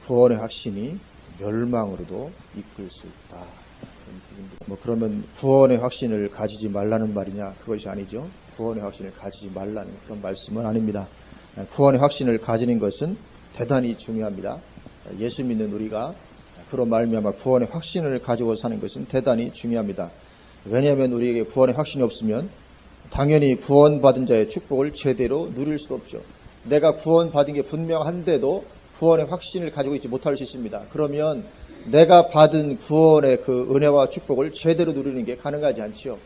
구원의 확신이 멸망으로도 이끌 수 있다. 그러면 구원의 확신을 가지지 말라는 말이냐? 그것이 아니죠. 구원의 확신을 가지지 말라는 그런 말씀은 아닙니다. 구원의 확신을 가지는 것은 대단히 중요합니다. 예수 믿는 우리가 그로 말미암아 구원의 확신을 가지고 사는 것은 대단히 중요합니다. 왜냐하면 우리에게 구원의 확신이 없으면 당연히 구원받은 자의 축복을 제대로 누릴 수도 없죠. 내가 구원받은 게 분명한데도 구원의 확신을 가지고 있지 못할 수 있습니다. 그러면 내가 받은 구원의 그 은혜와 축복을 제대로 누리는 게 가능하지 않지요.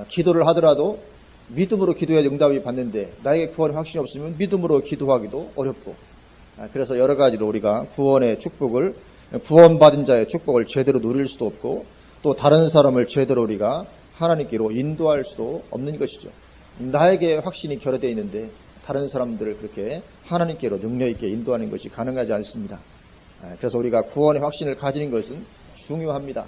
기도를 하더라도 믿음으로 기도해야 응답이 받는데 나에게 구원의 확신이 없으면 믿음으로 기도하기도 어렵고, 그래서 여러 가지로 우리가 구원의 축복을, 구원받은 자의 축복을 제대로 누릴 수도 없고 또 다른 사람을 제대로 우리가 하나님께로 인도할 수도 없는 것이죠. 나에게 확신이 결여되어 있는데 다른 사람들을 그렇게 하나님께로 능력 있게 인도하는 것이 가능하지 않습니다. 그래서 우리가 구원의 확신을 가지는 것은 중요합니다.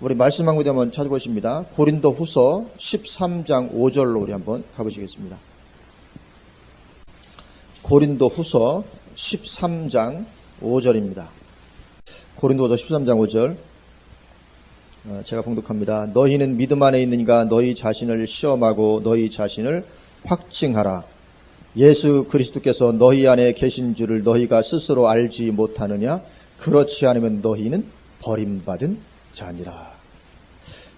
우리 말씀 한 구절 한번 찾아보십니다. 고린도 후서 13장 5절로 우리 한번 가보시겠습니다. 고린도 후서 13장 5절입니다. 고린도 후서 13장 5절 제가 봉독합니다. 너희는 믿음 안에 있는가? 너희 자신을 시험하고 너희 자신을 확증하라. 예수 그리스도께서 너희 안에 계신 줄을 너희가 스스로 알지 못하느냐? 그렇지 않으면 너희는 버림받은 자니라.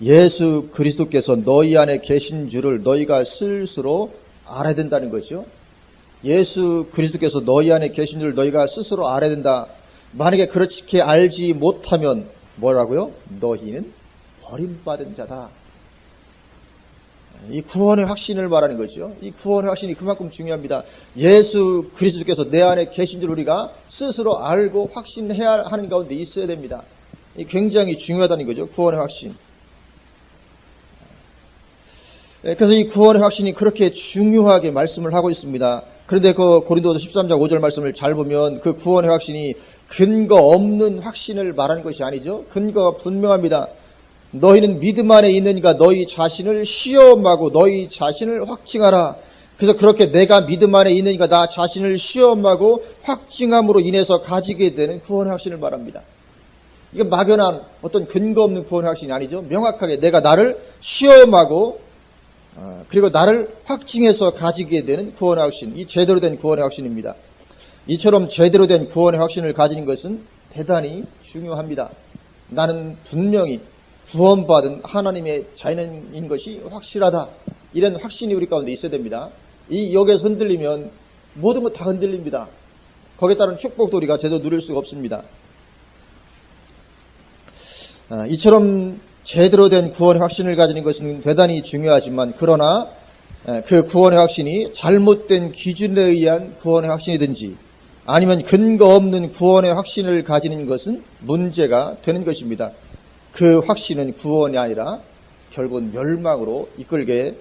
예수 그리스도께서 너희 안에 계신 줄을 너희가 스스로 알아야 된다는 거죠. 예수 그리스도께서 너희 안에 계신 줄을 너희가 스스로 알아야 된다. 만약에 그렇게 알지 못하면 뭐라고요? 너희는 버림받은 자다. 이 구원의 확신을 말하는 거죠. 이 구원의 확신이 그만큼 중요합니다. 예수 그리스도께서 내 안에 계신 줄 우리가 스스로 알고 확신해야 하는 가운데 있어야 됩니다. 이 굉장히 중요하다는 거죠. 구원의 확신. 그래서 이 구원의 확신이 그렇게 중요하게 말씀을 하고 있습니다. 그런데 그 고린도서 13장 5절 말씀을 잘 보면 그 구원의 확신이 근거 없는 확신을 말하는 것이 아니죠. 근거가 분명합니다. 너희는 믿음 안에 있느니까 너희 자신을 시험하고 너희 자신을 확증하라. 그래서 그렇게 내가 믿음 안에 있느니까 나 자신을 시험하고 확증함으로 인해서 가지게 되는 구원의 확신을 말합니다. 이건 막연한 어떤 근거 없는 구원의 확신이 아니죠. 명확하게 내가 나를 시험하고 그리고 나를 확증해서 가지게 되는 구원의 확신, 이 제대로 된 구원의 확신입니다. 이처럼 제대로 된 구원의 확신을 가지는 것은 대단히 중요합니다. 나는 분명히 구원받은 하나님의 자녀인 것이 확실하다. 이런 확신이 우리 가운데 있어야 됩니다. 이 여기에서 흔들리면 모든 것 다 흔들립니다. 거기에 따른 축복도 우리가 제대로 누릴 수가 없습니다. 이처럼 제대로 된 구원의 확신을 가지는 것은 대단히 중요하지만 그러나 그 구원의 확신이 잘못된 기준에 의한 구원의 확신이든지 아니면 근거 없는 구원의 확신을 가지는 것은 문제가 되는 것입니다. 그 확신은 구원이 아니라 결국은 멸망으로 이끌게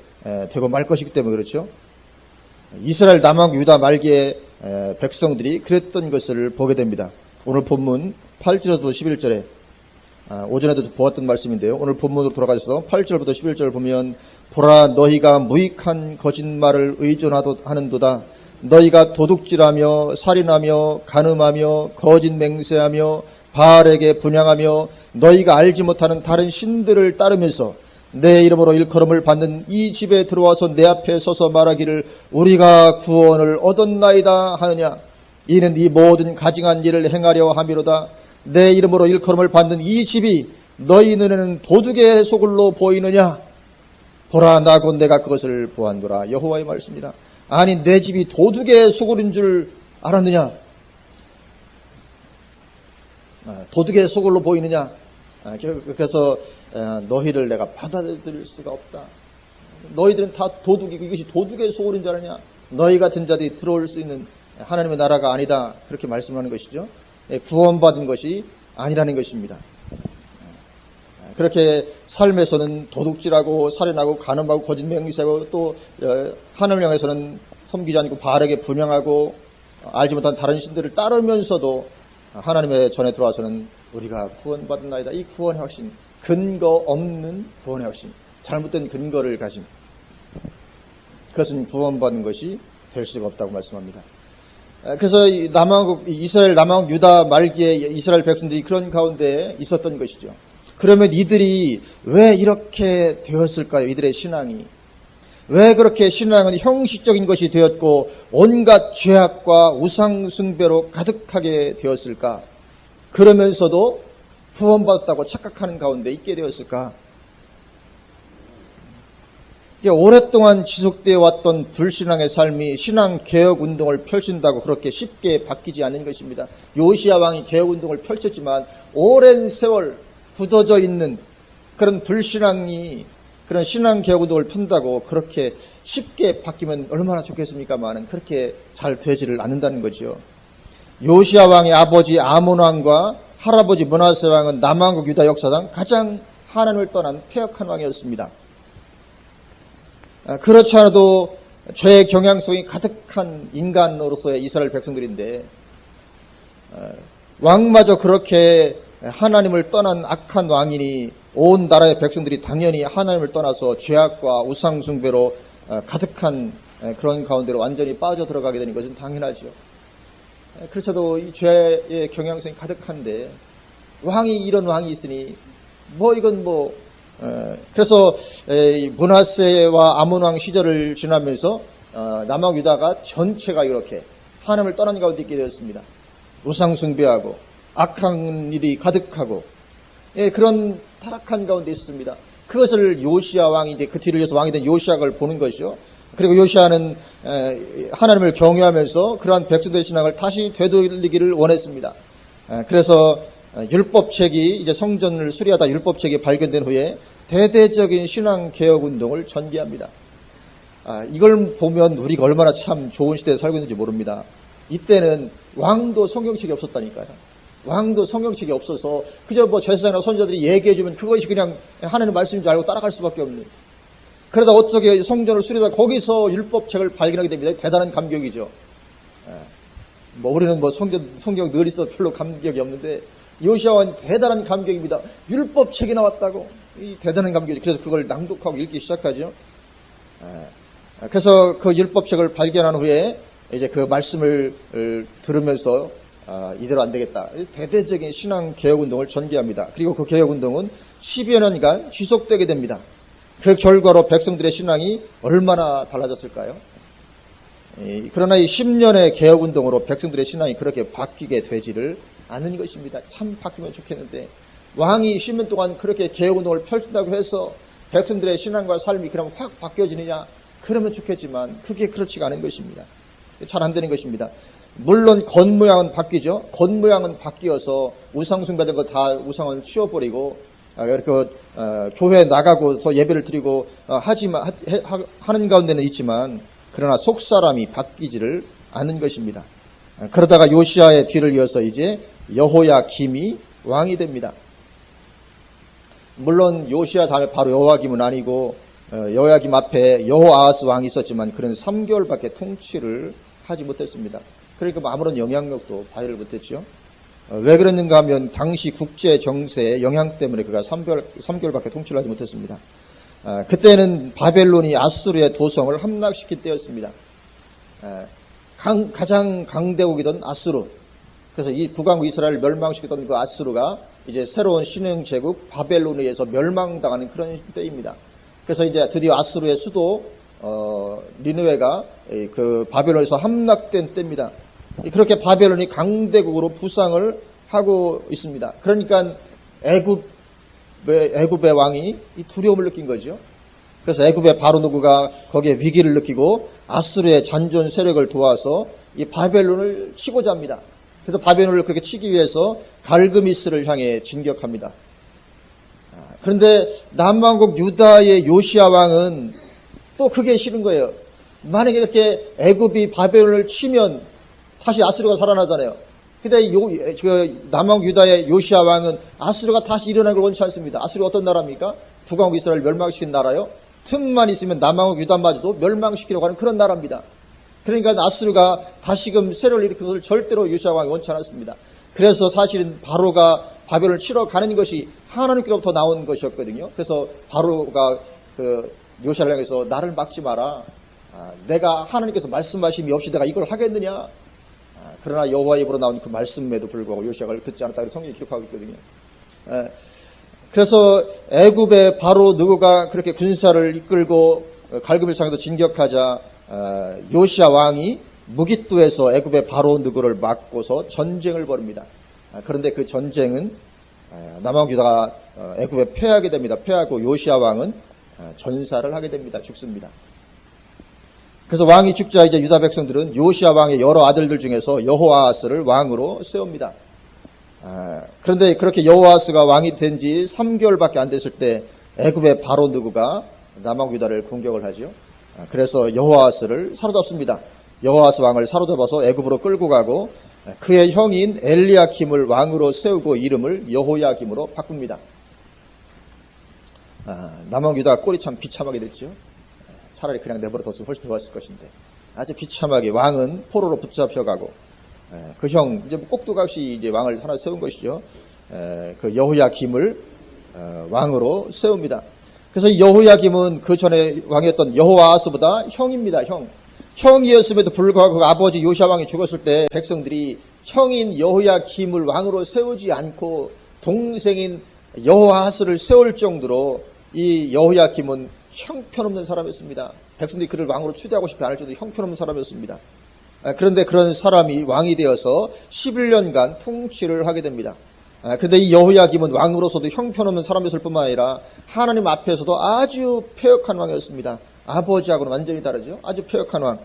되고 말 것이기 때문에 그렇죠. 이스라엘 남왕 유다 말기의 백성들이 그랬던 것을 보게 됩니다. 오늘 본문 8절부터 11절에 오전에도 보았던 말씀인데요. 오늘 본문으로 돌아가셔서 8절부터 11절을 보면 보라 너희가 무익한 거짓말을 의존하는도다. 너희가 도둑질하며 살인하며 간음하며 거짓 맹세하며 바알에게 분향하며 너희가 알지 못하는 다른 신들을 따르면서 내 이름으로 일컬음을 받는 이 집에 들어와서 내 앞에 서서 말하기를 우리가 구원을 얻었나이다 하느냐. 이는 이 모든 가증한 일을 행하려 함이로다. 내 이름으로 일컬음을 받는 이 집이 너희 눈에는 도둑의 소굴로 보이느냐. 보라 나 곧 내가 그것을 보았노라. 여호와의 말씀이라. 아니 내 집이 도둑의 소굴인 줄 알았느냐. 도둑의 소굴로 보이느냐. 그래서 너희를 내가 받아들일 수가 없다. 너희들은 다 도둑이고 이것이 도둑의 소굴인 줄 아느냐. 너희 같은 자들이 들어올 수 있는 하나님의 나라가 아니다. 그렇게 말씀하는 것이죠. 구원받은 것이 아니라는 것입니다. 그렇게 삶에서는 도둑질하고 살인하고 간음하고 거짓 맹세하고 또 하나님을 향해서는 섬기지 않고 바알에게 분향하고 알지 못한 다른 신들을 따르면서도 하나님의 전에 들어와서는 우리가 구원받은 나이다. 이 구원의 확신, 근거 없는 구원의 확신, 잘못된 근거를 가진 그것은 구원받는 것이 될 수가 없다고 말씀합니다. 그래서 이스라엘 남왕국 유다 말기에 이스라엘 백성들이 그런 가운데 있었던 것이죠. 그러면 이들이 왜 이렇게 되었을까요? 이들의 신앙이. 왜 그렇게 신앙은 형식적인 것이 되었고 온갖 죄악과 우상숭배로 가득하게 되었을까? 그러면서도 구원받았다고 착각하는 가운데 있게 되었을까? 오랫동안 지속되어 왔던 불신앙의 삶이 신앙 개혁 운동을 펼친다고 그렇게 쉽게 바뀌지 않는 것입니다. 요시야 왕이 개혁 운동을 펼쳤지만 오랜 세월 굳어져 있는 그런 불신앙이 그런 신앙 개혁 운동을 편다고 그렇게 쉽게 바뀌면 얼마나 좋겠습니까만은 그렇게 잘 되지를 않는다는 거죠. 요시야 왕의 아버지 아몬 왕과 할아버지 므낫세 왕은 남왕국 유다 역사상 가장 하나님을 떠난 패역한 왕이었습니다. 그렇지 않아도 죄의 경향성이 가득한 인간으로서의 이스라엘 백성들인데 왕마저 그렇게 하나님을 떠난 악한 왕이니 온 나라의 백성들이 당연히 하나님을 떠나서 죄악과 우상숭배로 가득한 그런 가운데로 완전히 빠져들어가게 되는 것은 당연하죠. 그렇죠. 이 죄의 경향성이 가득한데 왕이 이런 왕이 있으니 이건 그래서 므낫세와 아몬 왕 시절을 지나면서 남왕 유다가 전체가 이렇게 하나님을 떠난 가운데 있게 되었습니다. 우상숭배하고 악한 일이 가득하고 그런 타락한 가운데 있습니다. 그것을 요시야 왕이 이제 그 뒤를 이어서 왕이 된 요시야를 보는 것이죠. 그리고 요시야는 하나님을 경외하면서 그러한 백성들의 신앙을 다시 되돌리기를 원했습니다. 그래서 율법책이 이제 성전을 수리하다 율법책이 발견된 후에 대대적인 신앙 개혁 운동을 전개합니다. 이걸 보면 우리가 얼마나 참 좋은 시대에 살고 있는지 모릅니다. 이때는 왕도 성경책이 없었다니까요. 왕도 성경책이 없어서 그저 제사장이나 선지자들이 얘기해주면 그것이 그냥 하나님의 말씀인 줄 알고 따라갈 수밖에 없는. 그러다 어떻게 성전을 수리하다 거기서 율법책을 발견하게 됩니다. 대단한 감격이죠. 우리는 성경 늘 있어도 별로 감격이 없는데 요시야는 대단한 감격입니다. 율법책이 나왔다고. 이 대단한 감격이죠. 그래서 그걸 낭독하고 읽기 시작하죠. 그래서 그 율법책을 발견한 후에 이제 그 말씀을 들으면서 이대로 안 되겠다. 대대적인 신앙 개혁 운동을 전개합니다. 그리고 그 개혁 운동은 10여 년간 지속되게 됩니다. 그 결과로 백성들의 신앙이 얼마나 달라졌을까요? 그러나 이 10년의 개혁 운동으로 백성들의 신앙이 그렇게 바뀌게 되지를 않는 것입니다. 참 바뀌면 좋겠는데 왕이 10년 동안 그렇게 개혁 운동을 펼친다고 해서 백성들의 신앙과 삶이 그러면 확 바뀌어지느냐? 그러면 좋겠지만 그게 그렇지가 않은 것입니다. 잘 안 되는 것입니다. 물론 겉모양은 바뀌죠. 겉모양은 바뀌어서 우상숭배된 거 다 우상은 치워버리고 교회에 나가고 더 예배를 드리고 하는 가운데는 있지만 그러나 속사람이 바뀌지를 않는 것입니다. 그러다가 요시야의 뒤를 이어서 이제 여호야김이 왕이 됩니다. 물론 요시야 다음에 바로 여호야김은 아니고 여호야김 앞에 여호아하스 왕이 있었지만 그는 3개월밖에 통치를 하지 못했습니다. 그러니까 아무런 영향력도 발휘를 못했죠. 왜 그랬는가 하면 당시 국제 정세의 영향 때문에 그가 3개월밖에 통치를 하지 못했습니다. 그때는 바벨론이 아수르의 도성을 함락시킨 때였습니다. 가장 강대국이던 아수르. 그래서 이 북왕국 이스라엘을 멸망시켰던 그 아수르가 이제 새로운 신흥 제국 바벨론에 의해서 멸망당하는 그런 때입니다. 그래서 이제 드디어 아수르의 수도 니느웨가 그 바벨론에서 함락된 때입니다. 그렇게 바벨론이 강대국으로 부상을 하고 있습니다. 그러니까 애굽의 왕이 이 두려움을 느낀 거죠. 그래서 애굽의 바로 누구가 거기에 위기를 느끼고 아수르의 잔존 세력을 도와서 이 바벨론을 치고자 합니다. 그래서 바벨론을 그렇게 치기 위해서 갈그미스를 향해 진격합니다. 그런데 남왕국 유다의 요시야 왕은 또 그게 싫은 거예요. 만약에 이렇게 애굽이 바벨론을 치면 다시 아수르가 살아나잖아요. 근데 남왕국 유다의 요시야 왕은 아수르가 다시 일어나는 걸 원치 않습니다. 아수르가 어떤 나라입니까? 북왕국 이스라엘 멸망시킨 나라요. 틈만 있으면 남왕국 유다마저도 멸망시키려고 하는 그런 나라입니다. 그러니까 아수르가 다시금 세력을 일으키는 것을 절대로 요시야 왕이 원치 않았습니다. 그래서 사실은 바로가 바벨론을 치러 가는 것이 하나님께로부터 나온 것이었거든요. 그래서 바로가 요시야를 향해서 나를 막지 마라. 내가 하나님께서 말씀하심이 없이 내가 이걸 하겠느냐. 그러나 여호와 입으로 나온 그 말씀에도 불구하고 요시아가 듣지 않았다. 성경이 기록하고 있거든요. 그래서 애굽의 바로 느고가 그렇게 군사를 이끌고 갈그멜상에도 진격하자 요시아 왕이 무깃도에서 애굽의 바로 느고를 막고서 전쟁을 벌입니다. 그런데 그 전쟁은 남왕 유다가 애굽에 패하게 됩니다. 패하고 요시아 왕은 전사를 하게 됩니다. 죽습니다. 그래서 왕이 죽자 이제 유다 백성들은 요시아 왕의 여러 아들들 중에서 여호아하스를 왕으로 세웁니다. 그런데 그렇게 여호아하스가 왕이 된 지 3개월밖에 안 됐을 때 애굽의 바로 느고가 남왕 유다를 공격을 하죠. 그래서 여호아하스를 사로잡습니다. 여호아하스 왕을 사로잡아서 애굽으로 끌고 가고 그의 형인 엘리야킴을 왕으로 세우고 이름을 여호야김으로 바꿉니다. 남왕 유다가 꼴이 참 비참하게 됐죠. 차라리 그냥 내버려뒀으면 훨씬 좋았을 것인데 아주 비참하게 왕은 포로로 붙잡혀가고 그 형 이제 꼭두각시 이제 왕을 하나 세운 것이죠. 그 여호야김을 왕으로 세웁니다. 그래서 여호야김은 그 전에 왕이었던 여호아하스보다 형입니다. 형이었음에도 불구하고 그 아버지 요시아 왕이 죽었을 때 백성들이 형인 여호야김을 왕으로 세우지 않고 동생인 여호아하스를 세울 정도로 이 여호야김은 형편없는 사람이었습니다. 백성들이 그를 왕으로 추대하고 싶지 않을 정도로 형편없는 사람이었습니다. 그런데 그런 사람이 왕이 되어서 11년간 통치를 하게 됩니다. 그런데 이 여호야김은 왕으로서도 형편없는 사람이었을 뿐만 아니라 하나님 앞에서도 아주 패역한 왕이었습니다. 아버지하고는 완전히 다르죠. 아주 패역한 왕.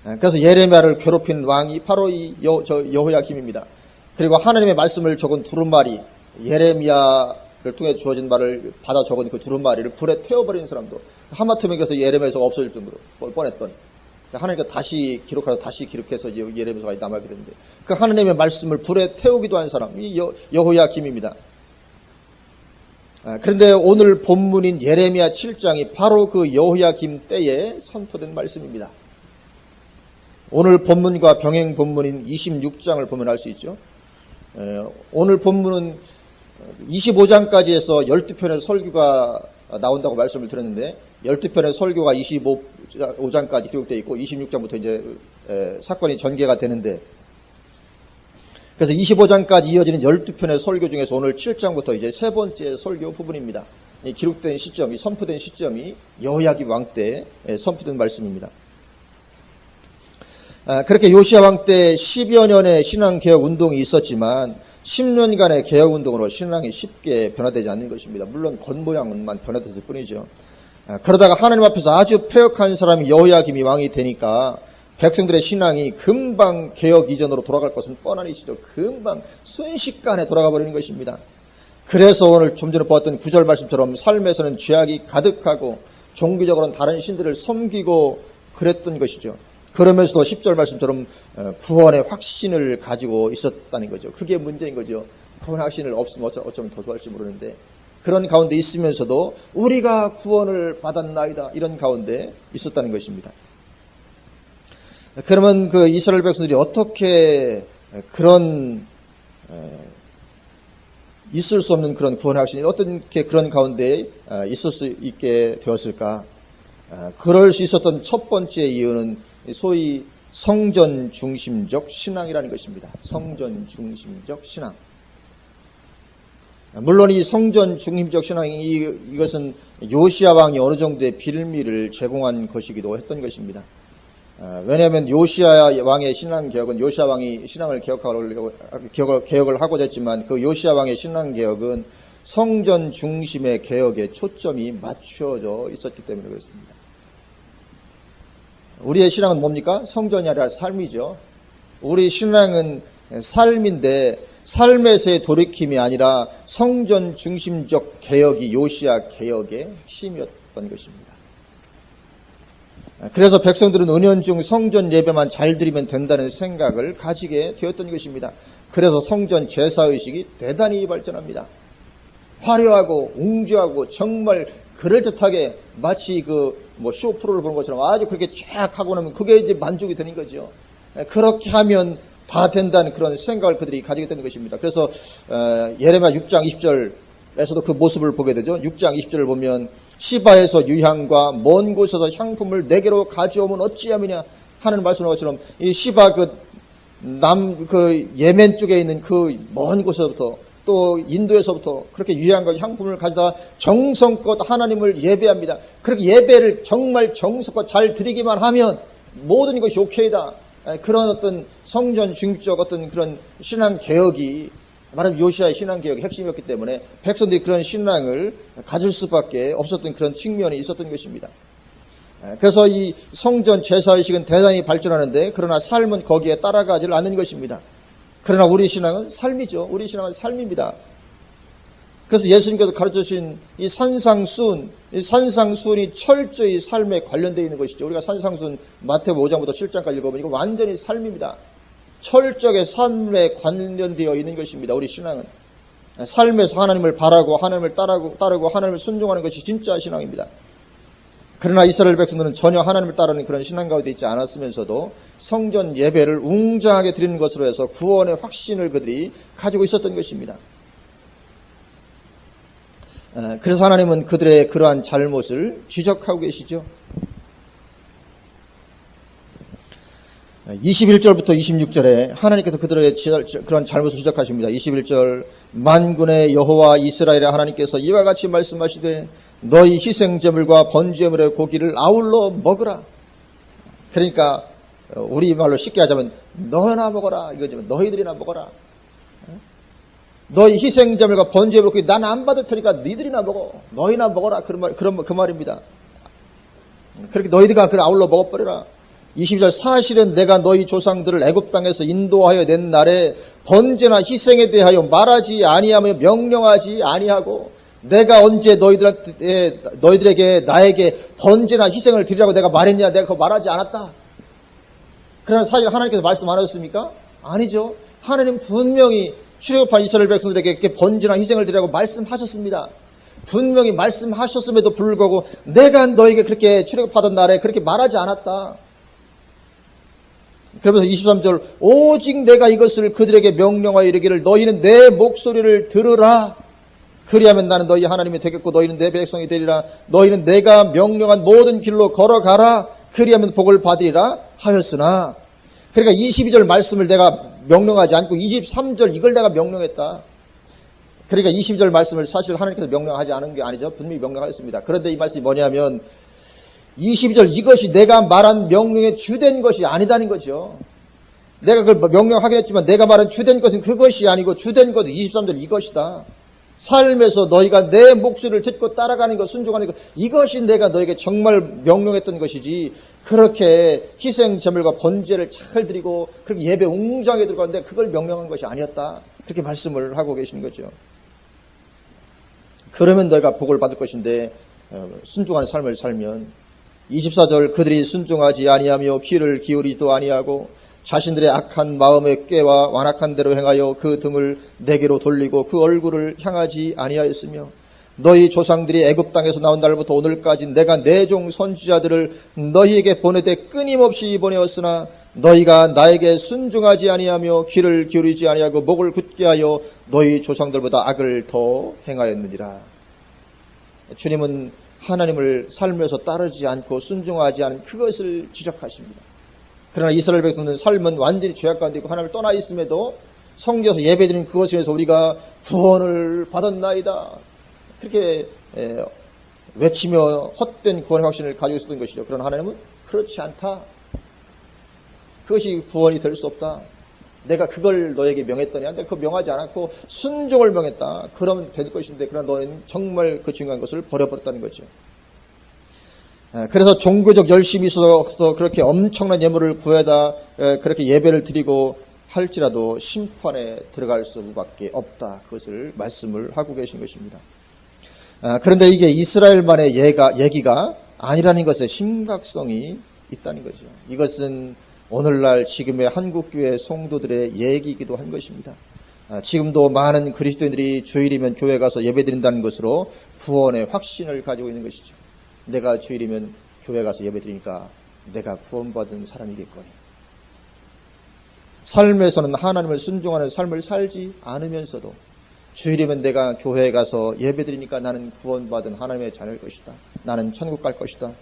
그래서 예레미야를 괴롭힌 왕이 바로 이 여호야김입니다. 그리고 하나님의 말씀을 적은 두루마리, 예레미야를 통해 주어진 말을 받아 적은 그 두루마리를 불에 태워버리는 사람도 하마터면 그래서 예레미야에서 없어질 정도로 뻔했던 하나님께서 다시 기록해서 예레미야가 남아있게 되는데 그 하나님의 말씀을 불에 태우기도 한 사람이 여호야김입니다. 그런데 오늘 본문인 예레미야 7장이 바로 그 여호야김 때에 선포된 말씀입니다. 오늘 본문과 병행 본문인 26장을 보면 알 수 있죠. 오늘 본문은 25장까지 해서 12편의 설교가 나온다고 말씀을 드렸는데 12편의 설교가 25장까지 기록되어 있고 26장부터 이제 사건이 전개가 되는데 그래서 25장까지 이어지는 12편의 설교 중에서 오늘 7장부터 이제 세 번째 설교 부분입니다. 이 기록된 시점이 선포된 시점이 여호야김 왕 때 선포된 말씀입니다. 그렇게 요시아 왕 때 10여 년의 신앙개혁 운동이 있었지만 10년간의 개혁 운동으로 신앙이 쉽게 변화되지 않는 것입니다. 물론 겉모양만 변화됐을 뿐이죠. 그러다가 하나님 앞에서 아주 패역한 사람이 여호야김이 왕이 되니까 백성들의 신앙이 금방 개혁 이전으로 돌아갈 것은 뻔하니시죠. 금방 순식간에 돌아가 버리는 것입니다. 그래서 오늘 좀 전에 보았던 9절 말씀처럼 삶에서는 죄악이 가득하고 종교적으로는 다른 신들을 섬기고 그랬던 것이죠. 그러면서도 10절 말씀처럼 구원의 확신을 가지고 있었다는 거죠. 그게 문제인 거죠. 구원의 확신을 없으면 어쩌면 더 좋아할지 모르는데 그런 가운데 있으면서도 우리가 구원을 받았나이다 이런 가운데 있었다는 것입니다. 그러면 그 이스라엘 백성들이 어떻게 그런 있을 수 없는 그런 구원의 확신이 어떻게 그런 가운데 있을 수 있게 되었을까? 그럴 수 있었던 첫 번째 이유는 소위 성전 중심적 신앙이라는 것입니다. 성전 중심적 신앙. 물론 이 성전 중심적 신앙이 이것은 요시아 왕이 어느 정도의 빌미를 제공한 것이기도 했던 것입니다. 왜냐하면 요시아 왕의 신앙 개혁은 요시아 왕이 신앙을 개혁을 하고자 했지만 그 요시아 왕의 신앙 개혁은 성전 중심의 개혁에 초점이 맞춰져 있었기 때문에 그렇습니다. 우리의 신앙은 뭡니까? 성전이 아니라 삶이죠. 우리 신앙은 삶인데 삶에서의 돌이킴이 아니라 성전 중심적 개혁이 요시아 개혁의 핵심이었던 것입니다. 그래서 백성들은 은연중 성전 예배만 잘 드리면 된다는 생각을 가지게 되었던 것입니다. 그래서 성전 제사의식이 대단히 발전합니다. 화려하고 웅장하고 정말 그럴듯하게 마치 쇼 프로를 보는 것처럼 아주 그렇게 쫙 하고 나면 그게 이제 만족이 되는 거죠. 그렇게 하면 다 된다는 그런 생각을 그들이 가지게 되는 것입니다. 그래서 예레미야 6장 20절에서도 그 모습을 보게 되죠. 6장 20절을 보면 시바에서 유향과 먼 곳에서 향품을 내게로 가져오면 어찌함이냐 하는 말씀인 것처럼 이 시바 예멘 쪽에 있는 그 먼 곳에서부터 또 인도에서부터 그렇게 유향과 향품을 가져다 정성껏 하나님을 예배합니다. 그렇게 예배를 정말 정성껏 잘 드리기만 하면 모든 것이 오케이다. 그런 어떤 성전 중립적 어떤 그런 신앙 개혁이 말하면 요시아의 신앙 개혁의 핵심이었기 때문에 백성들이 그런 신앙을 가질 수밖에 없었던 그런 측면이 있었던 것입니다. 그래서 이 성전 제사의식은 대단히 발전하는데 그러나 삶은 거기에 따라가지를 않는 것입니다. 그러나 우리 신앙은 삶이죠. 우리 신앙은 삶입니다. 그래서 예수님께서 가르쳐주신 이 산상수훈이 철저히 삶에 관련되어 있는 것이죠. 우리가 산상수훈 마태복음 5장부터 7장까지 읽어보면 이거 완전히 삶입니다. 철저하게 삶에 관련되어 있는 것입니다. 우리 신앙은 삶에서 하나님을 바라고 하나님을 따르고 하나님을 순종하는 것이 진짜 신앙입니다. 그러나 이스라엘 백성들은 전혀 하나님을 따르는 그런 신앙 가운데 있지 않았으면서도 성전 예배를 웅장하게 드리는 것으로 해서 구원의 확신을 그들이 가지고 있었던 것입니다. 그래서 하나님은 그들의 그러한 잘못을 지적하고 계시죠. 21절부터 26절에 하나님께서 그들의 그런 잘못을 지적하십니다. 21절 만군의 여호와 이스라엘의 하나님께서 이와 같이 말씀하시되 너희 희생제물과 번제물의 고기를 아울러 먹으라. 그러니까 우리말로 쉽게 하자면 너나 먹어라 이거지만 너희들이나 먹어라. 너희 희생제물과 번제물 고기 난 안 받을 테니까 너희들이나 먹어. 너희나 먹어라. 그 말입니다. 그렇게 너희들과 그걸 아울러 먹어버려라. 22절 사실은 내가 너희 조상들을 애굽 땅에서 인도하여 낸 날에 번제나 희생에 대하여 말하지 아니하며 명령하지 아니하고 내가 언제 너희들에게 나에게 번제나 희생을 드리라고 내가 말했냐? 내가 그거 말하지 않았다. 그러나 사실 하나님께서 말씀 안 하셨습니까? 아니죠. 하나님 분명히 출애굽한 이스라엘 백성들에게 이렇게 번제나 희생을 드리라고 말씀하셨습니다. 분명히 말씀하셨음에도 불구하고 내가 너에게 그렇게 출애굽하던 날에 그렇게 말하지 않았다. 그러면서 23절 오직 내가 이것을 그들에게 명령하여 이르기를 너희는 내 목소리를 들으라. 그리하면 나는 너희 하나님이 되겠고 너희는 내 백성이 되리라. 너희는 내가 명령한 모든 길로 걸어가라. 그리하면 복을 받으리라 하였으나 그러니까 22절 말씀을 내가 명령하지 않고 23절 이걸 내가 명령했다. 그러니까 22절 말씀을 사실 하나님께서 명령하지 않은 게 아니죠. 분명히 명령하였습니다. 그런데 이 말씀이 뭐냐면 22절 이것이 내가 말한 명령의 주된 것이 아니다는 거죠. 내가 그걸 명령하긴 했지만 내가 말한 주된 것은 그것이 아니고 주된 것은 23절 이것이다. 삶에서 너희가 내 목소리를 듣고 따라가는 것, 순종하는 것 이것이 내가 너에게 정말 명령했던 것이지 그렇게 희생제물과 번제를 잘 드리고 그렇게 예배 웅장하게 들어가는데 그걸 명령한 것이 아니었다. 그렇게 말씀을 하고 계시는 거죠. 그러면 너희가 복을 받을 것인데 순종하는 삶을 살면 24절 그들이 순종하지 아니하며 귀를 기울이지도 아니하고 자신들의 악한 마음의 꾀와 완악한 대로 행하여 그 등을 내게로 돌리고 그 얼굴을 향하지 아니하였으며 너희 조상들이 애굽 땅에서 나온 날부터 오늘까지 내가 내 종 선지자들을 너희에게 보내되 끊임없이 보내었으나 너희가 나에게 순종하지 아니하며 귀를 기울이지 아니하고 목을 굳게 하여 너희 조상들보다 악을 더 행하였느니라. 주님은 하나님을 삶에서 따르지 않고 순종하지 않은 그것을 지적하십니다. 그러나 이스라엘 백성들은 삶은 완전히 죄악 가운데 있고 하나님을 떠나 있음에도 성경에서 예배드리는 그것을 위해서 우리가 구원을 받았나이다. 그렇게 외치며 헛된 구원의 확신을 가지고 있었던 것이죠. 그러나 하나님은 그렇지 않다. 그것이 구원이 될 수 없다. 내가 그걸 너에게 명했더니 내가 그거 명하지 않았고 순종을 명했다. 그러면 될 것인데 그러나 너는 정말 그 중요한 것을 버려버렸다는 거죠. 그래서 종교적 열심이 있어서 그렇게 엄청난 예물을 구해다 그렇게 예배를 드리고 할지라도 심판에 들어갈 수밖에 없다. 그것을 말씀을 하고 계신 것입니다. 그런데 이게 이스라엘만의 얘기가 아니라는 것의 심각성이 있다는 거죠. 이것은 오늘날 지금의 한국교회 성도들의 얘기이기도 한 것입니다. 지금도 많은 그리스도인들이 주일이면 교회 가서 예배드린다는 것으로 구원의 확신을 가지고 있는 것이죠. 내가 주일이면 교회 가서 예배드리니까 내가 구원받은 사람이겠거니. 삶에서는 하나님을 순종하는 삶을 살지 않으면서도 주일이면 내가 교회에 가서 예배드리니까 나는 구원받은 하나님의 자녀일 것이다. 나는 천국 갈 것이다.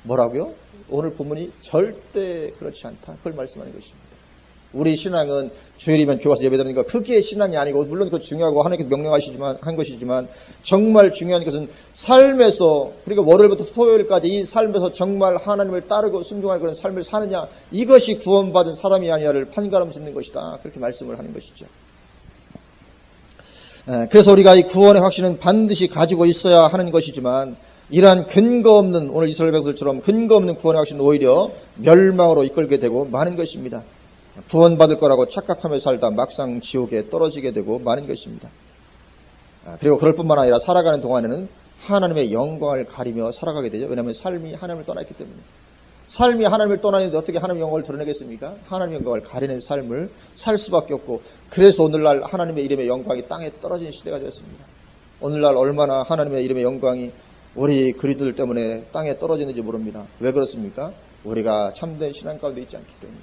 뭐라고요? 오늘 본문이 절대 그렇지 않다. 그걸 말씀하는 것입니다. 우리 신앙은 주일이면 교회 와서 예배드리는 거, 그게 신앙이 아니고, 물론 그거 중요하고 하나님께서 명령하시지만, 한 것이지만, 정말 중요한 것은 삶에서, 그리고 월요일부터 토요일까지 이 삶에서 정말 하나님을 따르고 순종할 그런 삶을 사느냐, 이것이 구원받은 사람이 아니냐를 판가름 짓는 것이다. 그렇게 말씀을 하는 것이죠. 그래서 우리가 이 구원의 확신은 반드시 가지고 있어야 하는 것이지만, 이러한 근거 없는, 오늘 이스라엘 백성들처럼 근거 없는 구원의 확신은 오히려 멸망으로 이끌게 되고 많은 것입니다. 구원받을 거라고 착각하며 살다 막상 지옥에 떨어지게 되고 많은 것입니다. 그리고 그럴 뿐만 아니라 살아가는 동안에는 하나님의 영광을 가리며 살아가게 되죠. 왜냐하면 삶이 하나님을 떠났기 때문에. 삶이 하나님을 떠나는데 어떻게 하나님의 영광을 드러내겠습니까? 하나님의 영광을 가리는 삶을 살 수밖에 없고, 그래서 오늘날 하나님의 이름의 영광이 땅에 떨어진 시대가 되었습니다. 오늘날 얼마나 하나님의 이름의 영광이 우리 그리스도들 때문에 땅에 떨어지는지 모릅니다. 왜 그렇습니까? 우리가 참된 신앙 가운데 있지 않기 때문에.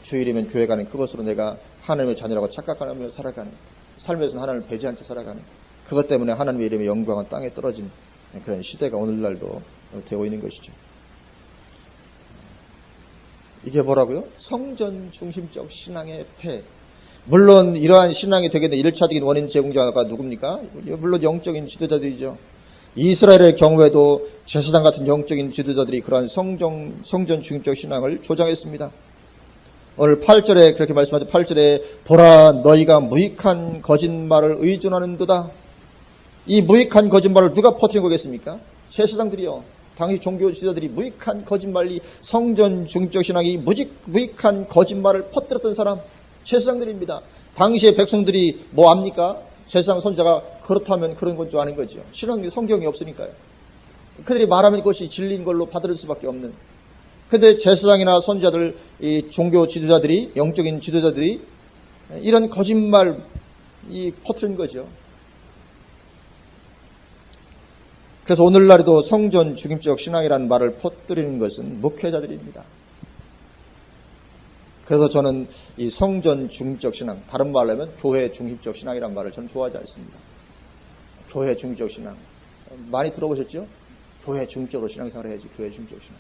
주일이면 교회 가는 그것으로 내가 하나님의 자녀라고 착각하며 살아가는, 삶에서는 하나님을 배제한 채 살아가는, 그것 때문에 하나님의 이름의 영광은 땅에 떨어진 그런 시대가 오늘날도 되고 있는 것이죠. 이게 뭐라고요? 성전 중심적 신앙의 폐. 물론 이러한 신앙이 되게 된 1차적인 원인 제공자가 누굽니까? 물론 영적인 지도자들이죠. 이스라엘의 경우에도 제사장 같은 영적인 지도자들이 그러한 성전 중심적 신앙을 조장했습니다. 오늘 8절에 그렇게 말씀하죠. 8절에 보라 너희가 무익한 거짓말을 의존하는도다. 이 무익한 거짓말을 누가 퍼뜨린 거겠습니까? 제사장들이요. 당시 종교 지도자들이 무익한 거짓말이, 성전 중심적 신앙이 무익한 거짓말을 퍼뜨렸던 사람, 제사장들입니다. 당시의 백성들이 뭐 압니까? 제사장 선자가 그렇다면 그런 건 줄 아는 거죠. 신앙이 성경이 없으니까요. 그들이 말하면 그것이 진리인 걸로 받을 수밖에 없는. 근데 제사장이나 선자들, 이 종교 지도자들이, 영적인 지도자들이 이런 거짓말 퍼뜨린 거죠. 그래서 오늘날에도 성전 중심적 신앙이라는 말을 퍼뜨리는 것은 목회자들입니다. 그래서 저는 이 성전 중심적 신앙, 다른 말로 하면 교회 중심적 신앙이라는 말을 저는 좋아하지 않습니다. 교회 중심적 신앙. 많이 들어보셨죠? 교회 중심적으로 신앙생활 해야지, 교회 중심적 신앙.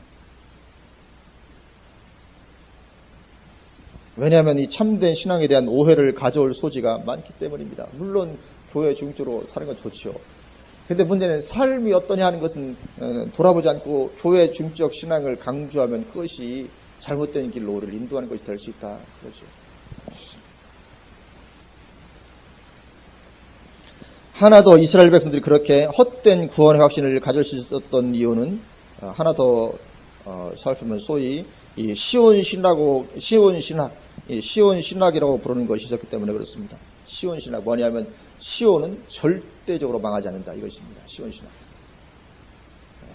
왜냐하면 이 참된 신앙에 대한 오해를 가져올 소지가 많기 때문입니다. 물론 교회 중심적으로 사는 건 좋지요. 근데 문제는 삶이 어떠냐 하는 것은 돌아보지 않고 교회 중심적 신앙을 강조하면 그것이 잘못된 길로 우리를 인도하는 것이 될 수 있다. 그렇죠. 하나 더 이스라엘 백성들이 그렇게 헛된 구원의 확신을 가질 수 있었던 이유는 하나 더 살펴보면 소위 이 시온 신학이라고 부르는 것이 있었기 때문에 그렇습니다. 시온 신학 뭐냐면 시온은 절대적으로 망하지 않는다 이것입니다. 시온 신학.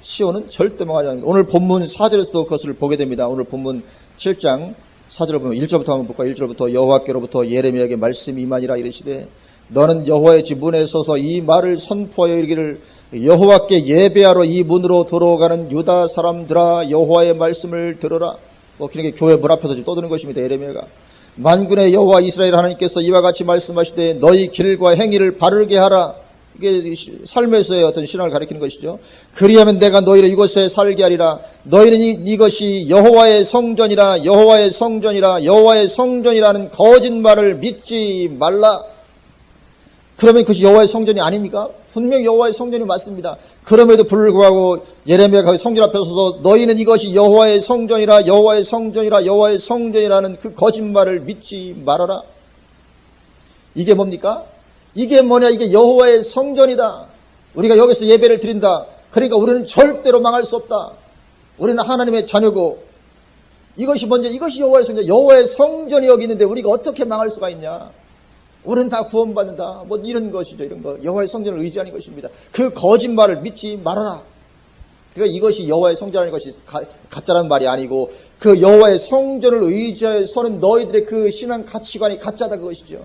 시온은 절대 망하지 않는다. 오늘 본문 4절에서도 그것을 보게 됩니다. 오늘 본문 7장 4절을 보면 1절부터 한번 볼까요? 1절부터 여호와께로부터 예레미야에게 말씀이 임하니라 이르시되 너는 여호와의 집 문에 서서 이 말을 선포하여 이르기를 여호와께 예배하러 이 문으로 들어가는 유다 사람들아 여호와의 말씀을 들으라. 그러니까 교회 문 앞에서 지금 떠드는 것입니다. 예레미야가 만군의 여호와 이스라엘 하나님께서 이와 같이 말씀하시되 너희 길과 행위를 바르게 하라. 이게 삶에서의 어떤 신앙을 가리키는 것이죠. 그리하면 내가 너희를 이곳에 살게 하리라. 너희는 이것이 여호와의 성전이라 여호와의 성전이라 여호와의 성전이라는 거짓말을 믿지 말라. 그러면 그것이 여호와의 성전이 아닙니까? 분명히 여호와의 성전이 맞습니다. 그럼에도 불구하고 예레미야가 성전 앞에 서서 너희는 이것이 여호와의 성전이라 여호와의 성전이라 여호와의 성전이라는 그 거짓말을 믿지 말아라. 이게 뭡니까? 이게 뭐냐? 이게 여호와의 성전이다. 우리가 여기서 예배를 드린다. 그러니까 우리는 절대로 망할 수 없다. 우리는 하나님의 자녀고 이것이 먼저 이것이 여호와의 성전. 여호와의 성전이 여기 있는데 우리가 어떻게 망할 수가 있냐? 우리는 다 구원받는다. 뭐 이런 것이죠. 이런 거. 여호와의 성전을 의지하는 것입니다. 그 거짓말을 믿지 말아라. 그러니까 이것이 여호와의 성전이라는 것이 가짜라는 말이 아니고 그 여호와의 성전을 의지하여 서는 너희들의 그 신앙 가치관이 가짜다 그것이죠.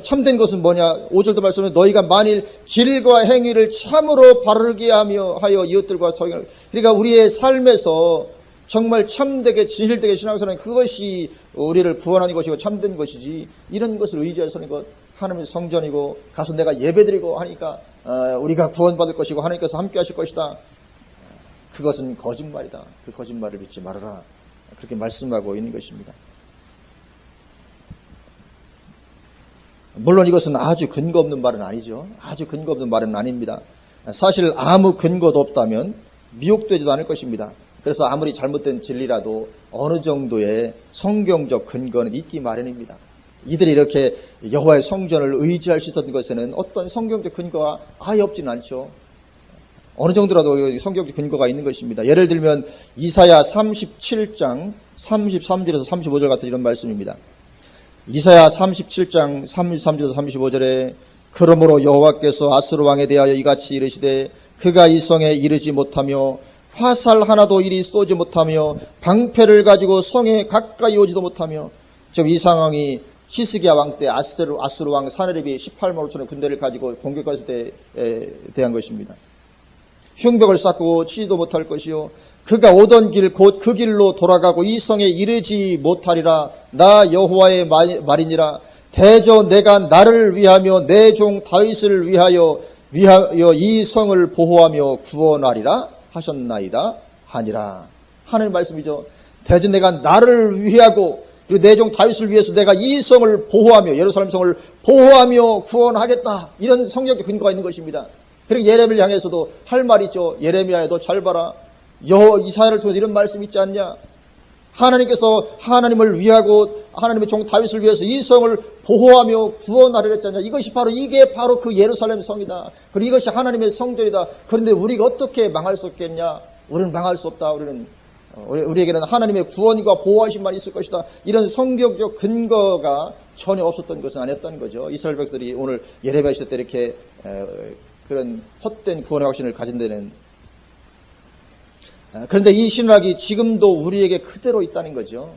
참된 것은 뭐냐? 5절도 말씀에 너희가 만일 길과 행위를 참으로 바르게 하여 이웃들과 성경을 그러니까 우리의 삶에서 정말 참되게 진실되게 신앙생활은 그것이 우리를 구원하는 것이고 참된 것이지 이런 것을 의지해서는 것 하나님의 성전이고 가서 내가 예배드리고 하니까 우리가 구원받을 것이고 하나님께서 함께 하실 것이다. 그것은 거짓말이다. 그 거짓말을 믿지 말아라. 그렇게 말씀하고 있는 것입니다. 물론 이것은 아주 근거 없는 말은 아니죠. 아주 근거 없는 말은 아닙니다. 사실 아무 근거도 없다면 미혹되지도 않을 것입니다. 그래서 아무리 잘못된 진리라도 어느 정도의 성경적 근거는 있기 마련입니다. 이들이 이렇게 여호와의 성전을 의지할 수 있었던 것에는 어떤 성경적 근거가 아예 없지는 않죠. 어느 정도라도 성경적 근거가 있는 것입니다. 예를 들면 이사야 37장 33절에서 35절 같은 이런 말씀입니다. 이사야 37장 33절에서 35절에 그러므로 여호와께서 아수르 왕에 대하여 이같이 이르시되 그가 이 성에 이르지 못하며 화살 하나도 이리 쏘지 못하며 방패를 가지고 성에 가까이 오지도 못하며. 지금 이 상황이 히스기야 왕 때 아수르 왕 사네립이 18만 5천의 군대를 가지고 공격했을 때에 대한 것입니다. 흉벽을 쌓고 치지도 못할 것이요 그가 오던 길 곧 그 길로 돌아가고 이 성에 이르지 못하리라. 나 여호와의 말이니라. 대저 내가 나를 위하며 내 종 다윗을 위하여 이 성을 보호하며 구원하리라 하셨나이다 하니라. 하나님 말씀이죠. 대저 내가 나를 위하고 그리고 내 종 다윗을 위해서 내가 이 성을 보호하며 예루살렘 성을 보호하며 구원하겠다. 이런 성경의 근거가 있는 것입니다. 그리고 예레미야를 향해서도 할 말이 있죠. 예레미야야 너 잘 봐라. 이사야를 통해서 이런 말씀 있지 않냐. 하나님께서 하나님을 위하고 하나님의 종 다윗을 위해서 이 성을 보호하며 구원하려 했잖냐. 이게 바로 그 예루살렘 성이다. 그리고 이것이 하나님의 성전이다. 그런데 우리가 어떻게 망할 수 없겠냐. 우리는 망할 수 없다. 우리에게는 하나님의 구원과 보호하심만 있을 것이다. 이런 성경적 근거가 전혀 없었던 것은 아니었던 거죠. 이스라엘 백성들이 오늘 예레미야 시대 때 이렇게 그런 헛된 구원의 확신을 가진 데는. 그런데 이 신학이 지금도 우리에게 그대로 있다는 거죠.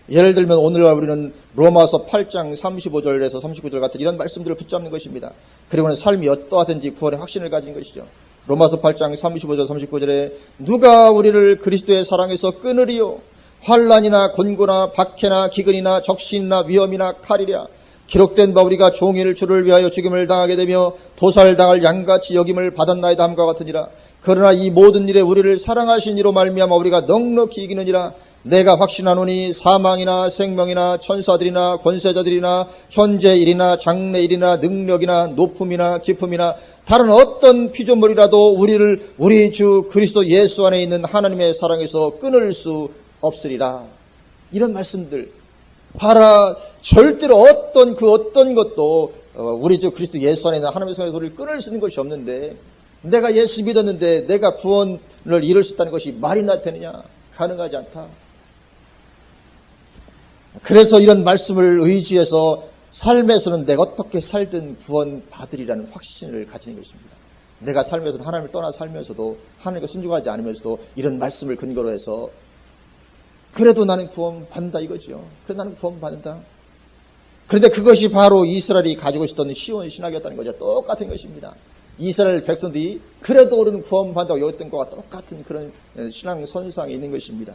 예를 들면 오늘날 우리는 로마서 8장 35절에서 39절 같은 이런 말씀들을 붙잡는 것입니다. 그리고는 삶이 어떠하든지 구원의 확신을 가진 것이죠. 로마서 8장 35절 39절에 누가 우리를 그리스도의 사랑에서 끊으리요. 환난이나 곤고나 박해나 기근이나 적신이나 위험이나 칼이랴. 기록된 바 우리가 종일 주를 위하여 죽임을 당하게 되며 도살당할 양같이 여김을 받았나이다 함과 같으니라. 그러나 이 모든 일에 우리를 사랑하신 이로 말미암아 우리가 넉넉히 이기느니라. 내가 확신하노니 사망이나 생명이나 천사들이나 권세자들이나 현재 일이나 장래 일이나 능력이나 높음이나 깊음이나 다른 어떤 피조물이라도 우리를 우리 주 그리스도 예수 안에 있는 하나님의 사랑에서 끊을 수 없으리라. 이런 말씀들 봐라. 절대로 어떤 것도 우리 주 그리스도 예수 안에 있는 하나님의 사랑에서 우리를 끊을 수 있는 것이 없는데 내가 예수 믿었는데 내가 구원을 이룰 수 있다는 것이 말이나 되느냐. 가능하지 않다. 그래서 이런 말씀을 의지해서 삶에서는 내가 어떻게 살든 구원 받으리라는 확신을 가지는 것입니다. 내가 삶에서는 하나님을 떠나 살면서도 하나님께 순종하지 않으면서도 이런 말씀을 근거로 해서 그래도 나는 구원 받는다 이거죠. 그래도 나는 구원 받는다. 그런데 그것이 바로 이스라엘이 가지고 있었던 시온 신학이었다는 거죠. 똑같은 것입니다. 이스라엘 백성들이 그래도 우리는 구원 받는다고 여겼던 것과 똑같은 그런 신앙 선상에 있는 것입니다.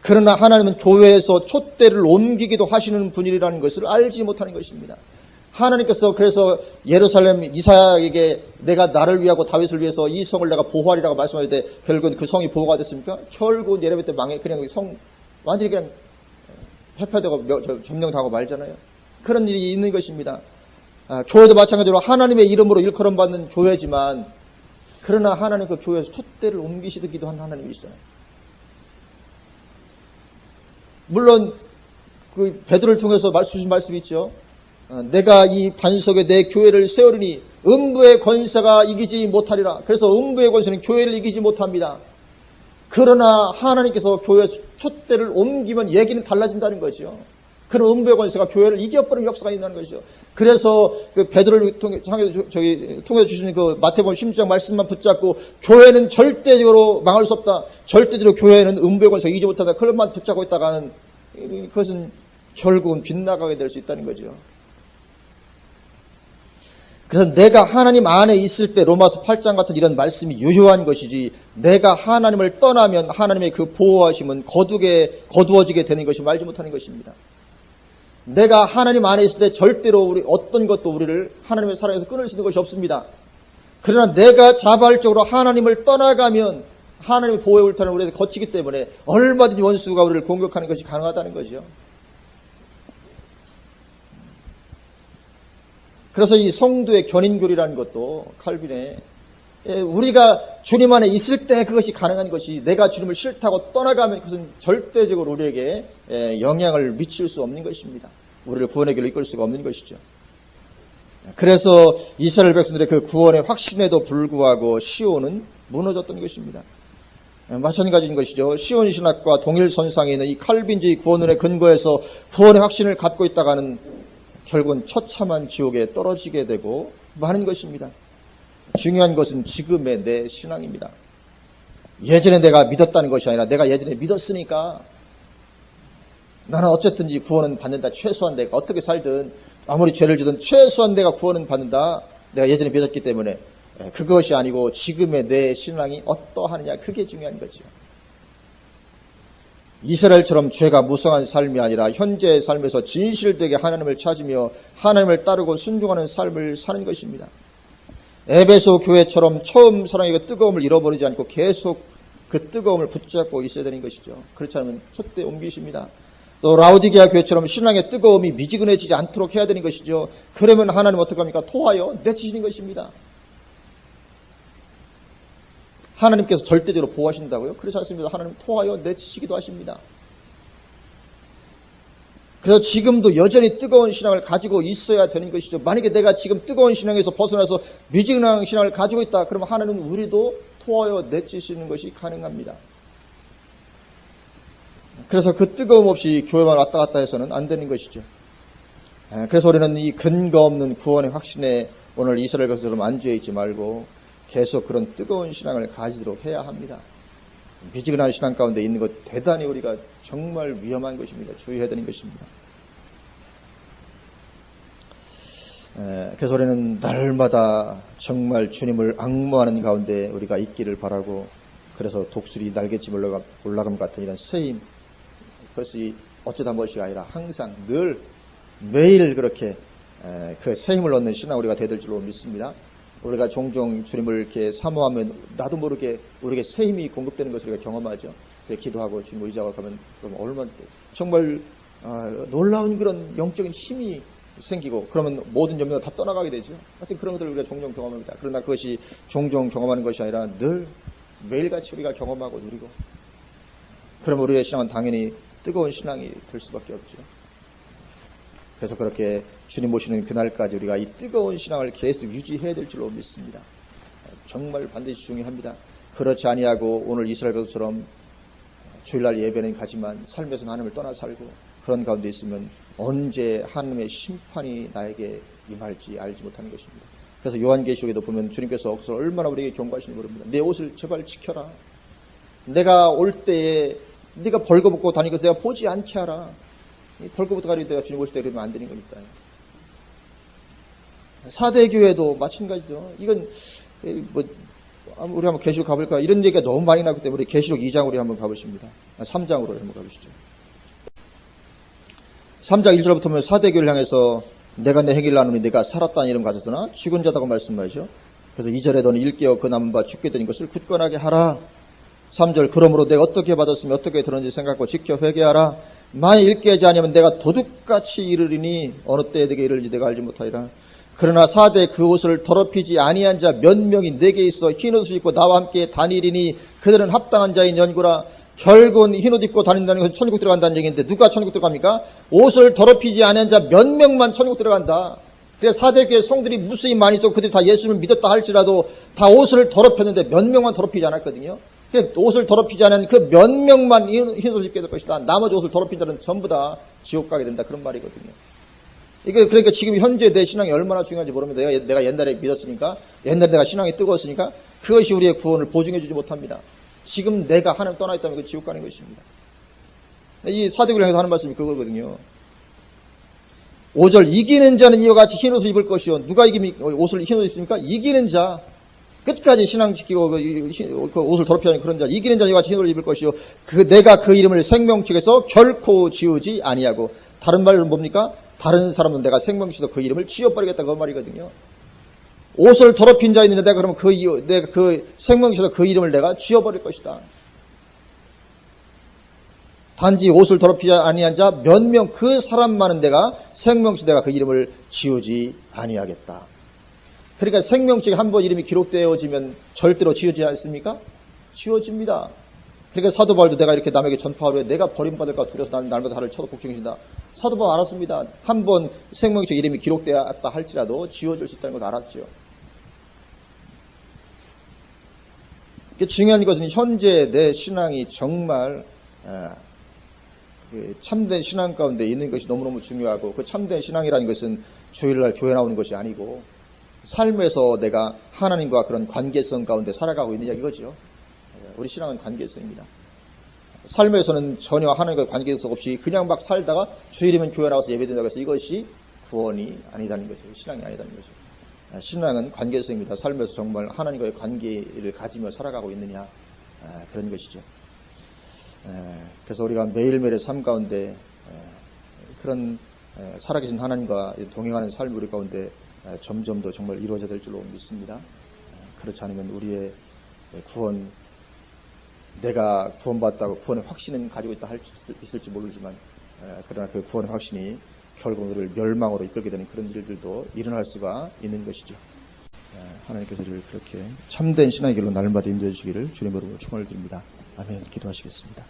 그러나 하나님은 교회에서 촛대를 옮기기도 하시는 분이라는 것을 알지 못하는 것입니다. 하나님께서 그래서 예루살렘 이사야에게 내가 나를 위하고 다윗을 위해서 이 성을 내가 보호하리라고 말씀하실 때 결국은 그 성이 보호가 됐습니까? 결국은 예레미야 때 망해 그냥 성 완전히 그냥 회파되고 점령당하고 말잖아요. 그런 일이 있는 것입니다. 교회도 마찬가지로 하나님의 이름으로 일컬음 받는 교회지만 그러나 하나님 그 교회에서 촛대를 옮기시기도 한 하나님이시잖아요. 물론 그 베드로를 통해서 주신 말씀이 있죠. 내가 이 반석에 내 교회를 세우리니 음부의 권세가 이기지 못하리라. 그래서 음부의 권세는 교회를 이기지 못합니다. 그러나 하나님께서 교회에서 촛대를 옮기면 얘기는 달라진다는 거죠. 그런 음부의 권세가 교회를 이겨버리는 역사가 있다는 것이죠. 그래서 그 베드로를 통해 주시는 그 마태복음 16장 말씀만 붙잡고 교회는 절대적으로 망할 수 없다. 절대적으로 교회는 음부의 권세가 이기지 못한다. 그것만 붙잡고 있다가는 그것은 결국은 빗나가게 될 수 있다는 거죠. 그래서 내가 하나님 안에 있을 때 로마서 8장 같은 이런 말씀이 유효한 것이지 내가 하나님을 떠나면 하나님의 그 보호하심은 거두어지게 되는 것이 말지 못하는 것입니다. 내가 하나님 안에 있을 때 절대로 우리 어떤 것도 우리를 하나님의 사랑에서 끊을 수 있는 것이 없습니다. 그러나 내가 자발적으로 하나님을 떠나가면 하나님의 보호의 울타리를 우리에서 거치기 때문에 얼마든지 원수가 우리를 공격하는 것이 가능하다는 거죠. 그래서 이 성도의 견인교리라는 것도 칼빈의 우리가 주님 안에 있을 때 그것이 가능한 것이, 내가 주님을 싫다고 떠나가면 그것은 절대적으로 우리에게 영향을 미칠 수 없는 것입니다. 우리를 구원의 길로 이끌 수가 없는 것이죠. 그래서 이스라엘 백성들의 그 구원의 확신에도 불구하고 시온은 무너졌던 것입니다. 마찬가지인 것이죠. 시온 신학과 동일 선상에 있는 이 칼빈주의 구원론의 근거에서 구원의 확신을 갖고 있다가는 결국은 처참한 지옥에 떨어지게 되고 마는 것입니다. 중요한 것은 지금의 내 신앙입니다. 예전에 내가 믿었다는 것이 아니라 내가 예전에 믿었으니까 나는 어쨌든지 구원은 받는다. 최소한 내가 어떻게 살든 아무리 죄를 지든 최소한 내가 구원은 받는다. 내가 예전에 믿었기 때문에. 그것이 아니고 지금의 내 신앙이 어떠하느냐, 그게 중요한 거죠. 이스라엘처럼 죄가 무성한 삶이 아니라 현재의 삶에서 진실되게 하나님을 찾으며 하나님을 따르고 순종하는 삶을 사는 것입니다. 에베소 교회처럼 처음 사랑의 그 뜨거움을 잃어버리지 않고 계속 그 뜨거움을 붙잡고 있어야 되는 것이죠. 그렇지 않으면 촛대 옮기십니다. 또 라우디게아 교회처럼 신앙의 뜨거움이 미지근해지지 않도록 해야 되는 것이죠. 그러면 하나님 어떻게 합니까? 토하여 내치시는 것입니다. 하나님께서 절대적으로 보호하신다고요? 그렇지 않습니다. 하나님 토하여 내치시기도 하십니다. 그래서 지금도 여전히 뜨거운 신앙을 가지고 있어야 되는 것이죠. 만약에 내가 지금 뜨거운 신앙에서 벗어나서 미지근한 신앙을 가지고 있다, 그러면 하나님은 우리도 토하여 내치시는 것이 가능합니다. 그래서 그 뜨거움 없이 교회만 왔다 갔다 해서는 안 되는 것이죠. 그래서 우리는 이 근거 없는 구원의 확신에 오늘 이스라엘 백성처럼 안주해 있지 말고 계속 그런 뜨거운 신앙을 가지도록 해야 합니다. 미지근한 신앙 가운데 있는 것 대단히 우리가 정말 위험한 것입니다. 주의해야 되는 것입니다. 그래서 우리는 날마다 정말 주님을 앙모하는 가운데 우리가 있기를 바라고, 그래서 독수리 날갯짓 올라감 같은 이런 세임, 그것이 어쩌다 무엇이 아니라 항상 늘 매일 그렇게 그 세임을 얻는 신앙 우리가 되될 줄로 믿습니다. 우리가 종종 주님을 이렇게 사모하면 나도 모르게 우리에게 새 힘이 공급되는 것을 우리가 경험하죠. 그래 기도하고 주님 의지하고 가면 얼마나 정말 놀라운 그런 영적인 힘이 생기고, 그러면 모든 염려가 다 떠나가게 되죠. 하여튼 그런 것들을 우리가 종종 경험합니다. 그러나 그것이 종종 경험하는 것이 아니라 늘 매일같이 우리가 경험하고 누리고, 그러면 우리의 신앙은 당연히 뜨거운 신앙이 될 수밖에 없죠. 그래서 그렇게 주님 오시는 그날까지 우리가 이 뜨거운 신앙을 계속 유지해야 될 줄로 믿습니다. 정말 반드시 중요합니다. 그렇지 아니하고 오늘 이스라엘 백성처럼 주일날 예배는 가지만 삶에서는 하나님을 떠나 살고 그런 가운데 있으면 언제 하나님의 심판이 나에게 임할지 알지 못하는 것입니다. 그래서 요한계시록에도 보면 주님께서 얼마나 우리에게 경고하시는지 모릅니다. 내 옷을 제발 지켜라. 내가 올 때에 네가 벌거벗고 다니는 것을 내가 보지 않게 하라. 벌거벗고 다니는 내가 주님 오실 때 그러면 안 되는 거니까요. 사대교회도 마찬가지죠. 이건 우리 한번 계시록 가볼까? 이런 얘기가 너무 많이 나기 때문에 계시록 2장으로 한번 가보십니다. 3장으로 한번 가보시죠. 3장 1절부터 보면 사대교회를 향해서 내가 내 행위를 나누니 내가 살았다는 이름 가졌으나 죽은 자다고 말씀하죠. 그래서 2절에 너는 일깨어 그 남은 바 죽게 된 것을 굳건하게 하라. 3절 그러므로 내가 어떻게 받았으면 어떻게 들었는지 생각하고 지켜 회개하라. 만일 일깨하지 않으면 내가 도둑같이 이르리니 어느 때에 내게 이르는지 내가 알지 못하리라. 그러나 4대 그 옷을 더럽히지 아니한 자 몇 명이 내게 있어 흰옷을 입고 나와 함께 다니리니 그들은 합당한 자인 연고라. 결국은 흰옷 입고 다닌다는 것은 천국 들어간다는 얘기인데 누가 천국 들어갑니까? 옷을 더럽히지 아니한 자 몇 명만 천국 들어간다. 그래서 4대 교회 성들이 무수히 많이 있고 그들이 다 예수를 믿었다 할지라도 다 옷을 더럽혔는데 몇 명만 더럽히지 않았거든요. 옷을 더럽히지 않은 그 몇 명만 흰옷을 입게 될 것이다. 나머지 옷을 더럽힌 자는 전부 다 지옥 가게 된다. 그런 말이거든요. 이게 그러니까 지금 현재 내 신앙이 얼마나 중요한지 모릅니다. 내가 옛날에 믿었으니까, 옛날에 내가 신앙이 뜨거웠으니까 그것이 우리의 구원을 보증해 주지 못합니다. 지금 내가 하나님 떠나 있다면 그 지옥 가는 것입니다. 이 사대교를 향해서 하는 말씀이 그거거든요. 5절 이기는 자는 이와 같이 흰옷을 입을 것이요. 누가 옷을 흰옷을 입습니까? 이기는 자. 끝까지 신앙 지키고 그 옷을 더럽히지 않는 그런 자. 이기는 자는 이와 같이 흰옷을 입을 것이요. 내가 그 이름을 생명책에서 결코 지우지 아니하고. 다른 말은 뭡니까? 다른 사람은 내가 생명책에서 그 이름을 지워버리겠다 그 말이거든요. 옷을 더럽힌 자 있는데 내가 그러면 내가 그 생명책에서 그 이름을 내가 지워버릴 것이다. 단지 옷을 더럽히지 아니한 자 몇 명 그 사람 많은 데가 생명책에 내가 그 이름을 지우지 아니하겠다. 그러니까 생명책에 한번 이름이 기록되어지면 절대로 지우지 않습니까? 지워집니다. 그러니까 사도 바울도 내가 이렇게 남에게 전파하려 내가 버림받을까 두려워서 나는 날마다 나를 쳐도 복종해준다. 사도 바울 알았습니다. 한번 생명책 이름이 기록되었다 할지라도 지워질 수 있다는 걸 알았죠. 중요한 것은 현재 내 신앙이 정말 참된 신앙 가운데 있는 것이 너무너무 중요하고, 그 참된 신앙이라는 것은 주일날 교회 나오는 것이 아니고 삶에서 내가 하나님과 그런 관계성 가운데 살아가고 있느냐 이거죠. 우리 신앙은 관계성입니다. 삶에서는 전혀 하나님과 관계성 없이 그냥 막 살다가 주일이면 교회 나와서 예배드린다고 해서 이것이 구원이 아니다는 거죠. 신앙이 아니다는 거죠. 신앙은 관계성입니다. 삶에서 정말 하나님과의 관계를 가지며 살아가고 있느냐, 그런 것이죠. 그래서 우리가 매일매일의 삶 가운데 그런 살아계신 하나님과 동행하는 삶 우리 가운데 점점 더 정말 이루어져야 될 줄로 믿습니다. 그렇지 않으면 우리의 구원, 내가 구원받았다고 구원의 확신은 가지고 있다 있을지 모르지만, 그러나 그 구원의 확신이 결국 우리를 멸망으로 이끌게 되는 그런 일들도 일어날 수가 있는 것이죠. 하나님께서 우리를 그렇게 참된 신앙의 길로 날마다 인도해 주시기를 주님으로 축원을 드립니다. 아멘. 기도하시겠습니다.